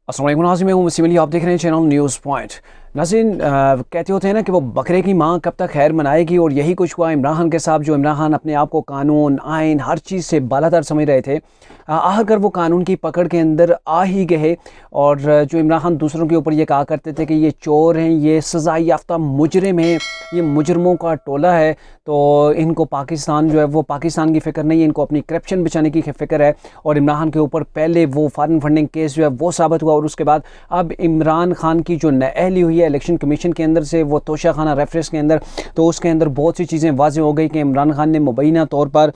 अस्सलाम वालेकुम नाज़रीन, मैं हूं वसीम अली। आप देख रहे हैं चैनल न्यूज़ पॉइंट। नाज़रीन, कहते होते हैं ना कि वो बकरे की माँ कब तक खैर मनाएगी, और यही कुछ हुआ इमरान खान के साथ। जो इमरान खान अपने आप को कानून आइन हर चीज़ से बालातर समझ रहे थे, आखिरकार वो कानून की पकड़ के अंदर आ ही गए। और जो इमरान खान दूसरों के ऊपर ये कहा करते थे कि ये चोर हैं, ये सज़ा याफ्ता मुजरिम हैं, ये मुजरमों का टोला है, तो इनको पाकिस्तान जो है वो पाकिस्तान की फ़िक्र नहीं है, इनको अपनी करप्शन बचाने की फ़िक्र है। और इमरान खान के ऊपर पहले वो फॉरेन फंडिंग केस जो है वो साबित हुआ, और उसके बाद अब इमरान खान की जो नाअहली हुई है इलेक्शन कमीशन के अंदर से, वो तोशा खाना रेफरेंस के अंदर, तो उसके अंदर बहुत सी चीज़ें वाज़ेह हो गई कि इमरान खान ने मुबैना तौर पर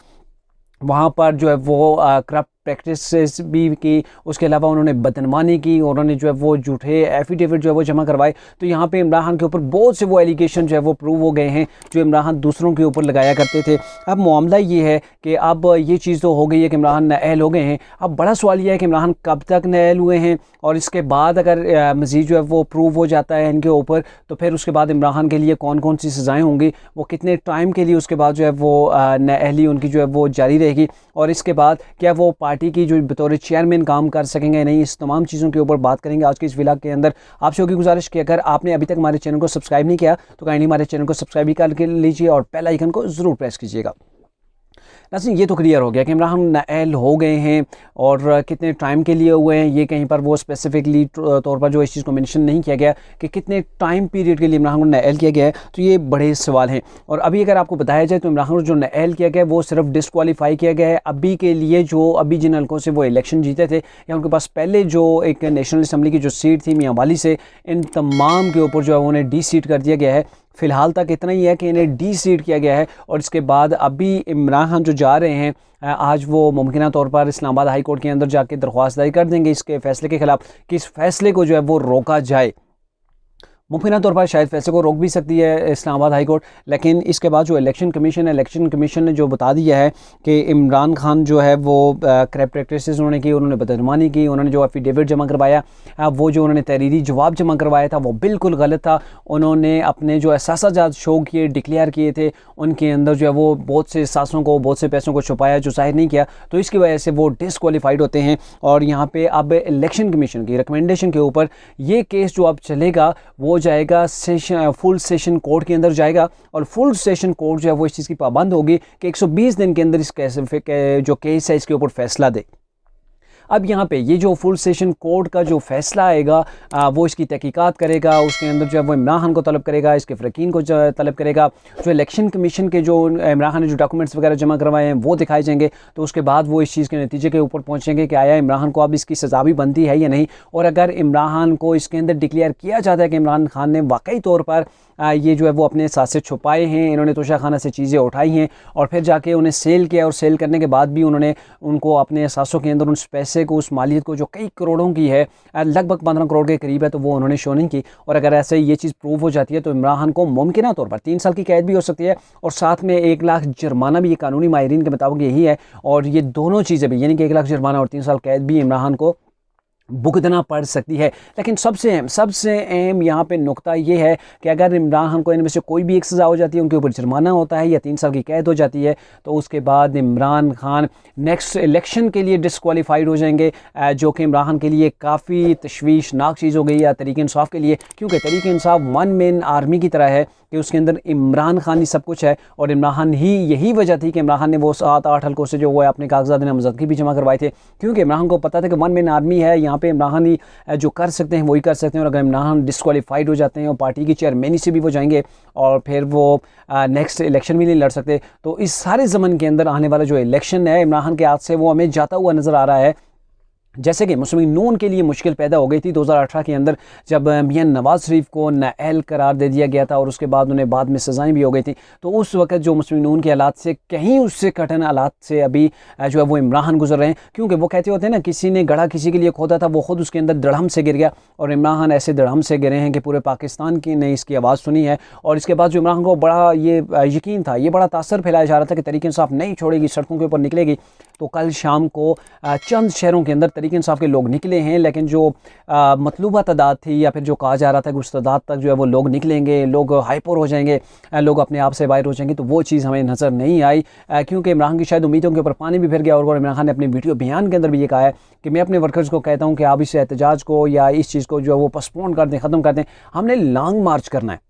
वहाँ पर जो है वो करप्ट प्रैक्टिसेस भी की। उसके अलावा उन्होंने बदनमानी की, और उन्होंने जो है वो झूठे एफिडेविट जो है वो जमा करवाए। तो यहाँ पे इमरान खान के ऊपर बहुत से वो एलिगेशन जो है वो प्रूव हो गए हैं जो इमरान खान दूसरों के ऊपर लगाया करते थे। अब मामला ये है कि अब ये चीज़ तो हो गई है कि इमरान खान नाअहल हो गए हैं। अब बड़ा सवाल ये है कि इमरान खान कब तक नाअहल हुए हैं, और इसके बाद अगर मज़ीद जो है वो प्रूव हो जाता है इनके ऊपर, तो फिर उसके बाद इमरान खान के लिए कौन कौन सी सज़ाएँ होंगी, वो कितने टाइम के लिए उसके बाद जो है वो नाअहली उनकी जो है वो जारी रहेगी, और इसके बाद क्या वो पार्टी की जो बतौर चेयरमैन काम कर सकेंगे नहीं। इस तमाम चीज़ों के ऊपर बात करेंगे आज की इस व्लॉग के अंदर। आपसे होगी गुजारिश कि अगर आपने अभी तक हमारे चैनल को सब्सक्राइब नहीं किया तो काइंडली हमारे चैनल को सब्सक्राइब भी कर लीजिए, और बेल आइकन को ज़रूर प्रेस कीजिएगा। नाज़रीन, ये तो क्लियर हो गया कि इमरान खान नाअहल हो गए हैं, और कितने टाइम के लिए हुए हैं ये कहीं पर वो स्पेसिफिकली तौर पर जो इस चीज़ को मेंशन नहीं किया गया कि कितने टाइम पीरियड के लिए इमरान खान को नाअहल किया गया है। तो ये बड़े सवाल हैं। और अभी अगर आपको बताया जाए तो इमरान खान को जो नाअहल किया गया है वो सिर्फ डिसक्वालीफाई किया गया है अभी के लिए, जो अभी जिन हल्कों से वो इलेक्शन जीते थे, या उनके पास पहले जो एक नेशनल असम्बली की जो सीट थी मियाँ वाली से, इन तमाम के ऊपर जो है उन्हें डी सीट कर दिया गया है। फ़िलहाल तक इतना ही है कि इन्हें डी सीट किया गया है, और इसके बाद अभी इमरान खान जो जा रहे हैं, आज वो मुमकिन तौर पर इस्लामाबाद हाई कोर्ट के अंदर जाके दरख्वास्त दायर कर देंगे इसके फ़ैसले के ख़िलाफ़ कि इस फ़ैसले को जो है वो रोका जाए। मुमकिन तौर पर शायद फैसले को रोक भी सकती है इस्लामाबाद हाई कोर्ट, लेकिन इसके बाद जो इलेक्शन कमीशन है, इलेक्शन कमीशन ने जो बता दिया है कि इमरान खान जो है वो करप्ट प्रैक्टिसेस उन्होंने की, उन्होंने बदनमानी की, उन्होंने जो एफिडेविट जमा करवाया, वो जो उन्होंने तहरीरी जवाब जमा करवाया था वो बिल्कुल गलत था। उन्होंने अपने जो एहसासात शो किए, डिक्लेयर किए थे, उनके अंदर जो है वो बहुत से एहसासों को, बहुत से पैसों को छुपाया जो जाहिर नहीं किया, तो इसकी वजह से वो डिसक्वालीफाइड होते हैं। और यहाँ पे अब इलेक्शन कमीशन की रिकमेंडेशन के ऊपर ये केस जो अब चलेगा वो जाएगा सेशन, फुल सेशन कोर्ट के अंदर जाएगा, और फुल सेशन कोर्ट जो है वो इस चीज़ की पाबंद होगी कि 120 दिन के अंदर इस जो केस है इसके ऊपर फैसला दे। अब यहाँ पे ये जो फुल सेशन कोर्ट का जो फैसला आएगा, वो इसकी तहकीकात करेगा, उसके अंदर जो है वो इमरान खान को तलब करेगा, इसके फ़रकीन को तलब करेगा, जो इलेक्शन कमीशन के जो इमरान खान ने जो डॉक्यूमेंट्स वगैरह जमा करवाए हैं वो दिखाए जाएंगे। तो उसके बाद वो इस चीज़ के नतीजे के ऊपर पहुँचेंगे कि आया इमरान खान को अब इसकी सज़ा भी बनती है या नहीं। और अगर इमरान खान को इसके अंदर डिक्लेयर किया जाता है कि इमरान खान ने वाकई तौर पर ये जो है वो अपने साथ से छुपाए हैं, इन्होंने तोशा खाना से चीज़ें उठाई हैं और फिर जाके उन्हें सेल किया, और सेल करने के बाद भी उन्होंने उनको अपने एहसासों के अंदर उस पैसे को, उस मालियत को जो कई करोड़ों की है, लगभग 15 करोड़ के करीब है, तो वो उन्होंने शो नहीं की। और अगर ऐसे ये चीज़ प्रूव हो जाती है तो इमरान खान को मुमकिन तौर पर 3 साल की कैद भी हो सकती है, और साथ में 1 लाख जुर्माना भी, ये कानूनी माहिरीन के मुताबिक यही है। और ये दोनों चीज़ें भी, यानी कि 1 लाख जुर्माना और 3 साल कैद भी इमरान खान को भुगतना पड़ सकती है। लेकिन सबसे अहम यहाँ पे नुकता ये है कि अगर इमरान खान को इनमें से कोई भी एक सज़ा हो जाती है, उनके ऊपर जुर्माना होता है या 3 साल की कैद हो जाती है, तो उसके बाद इमरान खान नेक्स्ट इलेक्शन के लिए डिसक्वालीफाइड हो जाएंगे, जो कि इमरान खान के लिए काफ़ी तशवीशनाक चीज़ हो गई है तहरीक इंसाफ के लिए, क्योंकि Tehreek Insaf one man army की तरह है कि उसके अंदर इमरान खान ही सब कुछ है। और इमरान खान ही, यही वजह थी कि इमरान खान ने वो 7-8 हल्कों से जो वो है अपने कागजात नामजदगी भी जमा करवाए थे, क्योंकि इमरान खान को पता था कि वन मैन आर्मी है, यहाँ पे इमरान खान ही जो कर सकते हैं वही कर सकते हैं। और अगर इमरान खान डिसक्वालीफाइड हो जाते हैं और पार्टी की चेयरमैनी से भी वो जाएंगे, और फिर वो नेक्स्ट इलेक्शन भी नहीं लड़ सकते, तो इस सारे ज़मन के अंदर आने वाला जो इलेक्शन है इमरान खान के हाथ से वो हमें जाता हुआ नज़र आ रहा है। जैसे कि मुस्लिम लीग नून के लिए मुश्किल पैदा हो गई थी 2018 के अंदर, जब मियां नवाज शरीफ को नाअहल करार दे दिया गया था, और उसके बाद उन्हें बाद में सज़ाएं भी हो गई थी। तो उस वक्त जो मुस्लिम लीग नून के हालात से कहीं उससे कठिन हालात से अभी जो है वो इमरान खान गुजर रहे हैं, क्योंकि वो कहते होते हैं ना, किसी ने गढ़ा किसी के लिए खोदा था, वो खुद उसके अंदर दड़हम से गिर गया, और इमरान खान ऐसे दड़हम से गिरे हैं कि पूरे पाकिस्तान की ने इसकी आवाज़ सुनी है। और इसके बाद जो इमरान खान को बड़ा ये यकीन था, ये बड़ा तासर फैलाया जा रहा था कि तहरीक इंसाफ नहीं छोड़ेगी, सड़कों के ऊपर निकलेगी। तो कल शाम को चंद शहरों के अंदर तहरीक इंसाफ के लोग निकले हैं, लेकिन जो मतलूबा तादाद थी या फिर जो कहा जा रहा था कि उस तादाद तक जो है वो लोग निकलेंगे, लोग हाइपर हो जाएंगे, लोग अपने आप से बाहर हो जाएंगे, तो वो चीज़ हमें नज़र नहीं आई, क्योंकि इमरान खान की शायद उम्मीदों के ऊपर पानी भी फिर गया। और इमरान खान ने अपनी वीडियो बयान के अंदर भी ये कहा है कि मैं अपने वर्कर्स को कहता हूँ कि आप इस एहतजाज को या इस चीज़ को जो है वो पोस्टपोन कर दें, ख़त्म कर दें, हमने लॉन्ग मार्च करना है।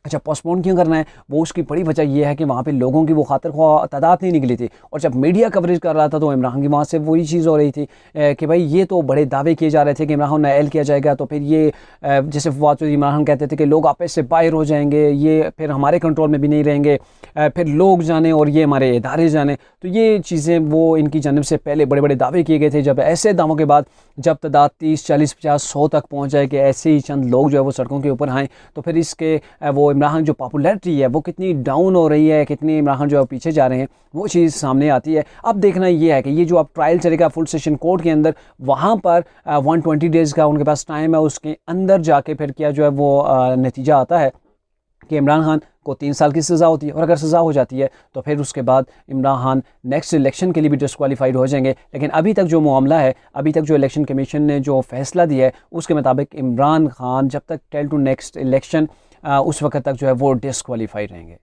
अच्छा, पोस्टपोन क्यों करना है? वो उसकी बड़ी वजह यह है कि वहाँ पे लोगों की वो खातिर ख्वाह तादाद नहीं निकली थी, और जब मीडिया कवरेज कर रहा था तो इमरान खान की वहाँ से वही चीज़ हो रही थी कि भाई ये तो बड़े दावे किए जा रहे थे कि इमरान खान नाअहल किया जाएगा, तो फिर ये जैसे फवाद चौधरी इमरान खान कहते थे कि लोग आपस से बाहर हो जाएंगे, ये फिर हमारे कंट्रोल में भी नहीं रहेंगे, फिर लोग जाने और ये हमारे इदारे जाने। तो ये चीज़ें वो इनकी जानब से पहले बड़े बड़े दावे किए गए थे। जब ऐसे दावों के बाद जब तादाद 30, 40, 50, 100 तक पहुँच जाए कि ऐसे ही चंद लोग जो है वो सड़कों के ऊपर आएँ, तो फिर इसके वो इमरान खान जो पॉपुलैरिटी है वो कितनी डाउन हो रही है, कितनी इमरान खान जो है पीछे जा रहे हैं, वो चीज़ सामने आती है। अब देखना ये है कि ये जो अब ट्रायल चलेगा फुल सेशन कोर्ट के अंदर, वहाँ पर 120 डेज़ का उनके पास टाइम है, उसके अंदर जाके फिर क्या जो है वो नतीजा आता है कि इमरान खान को 3 साल की सज़ा होती है, और अगर सज़ा हो जाती है तो फिर उसके बाद इमरान खान नेक्स्ट इलेक्शन के लिए भी डिस्क्वालीफाइड हो जाएंगे। लेकिन अभी तक जो मामला है, अभी तक जो इलेक्शन कमीशन ने जो फैसला दिया है उसके मुताबिक इमरान खान जब तक टेल टू नेक्स्ट इलेक्शन उस वक्त तक जो है वो डिस्क्वालीफाइड रहेंगे।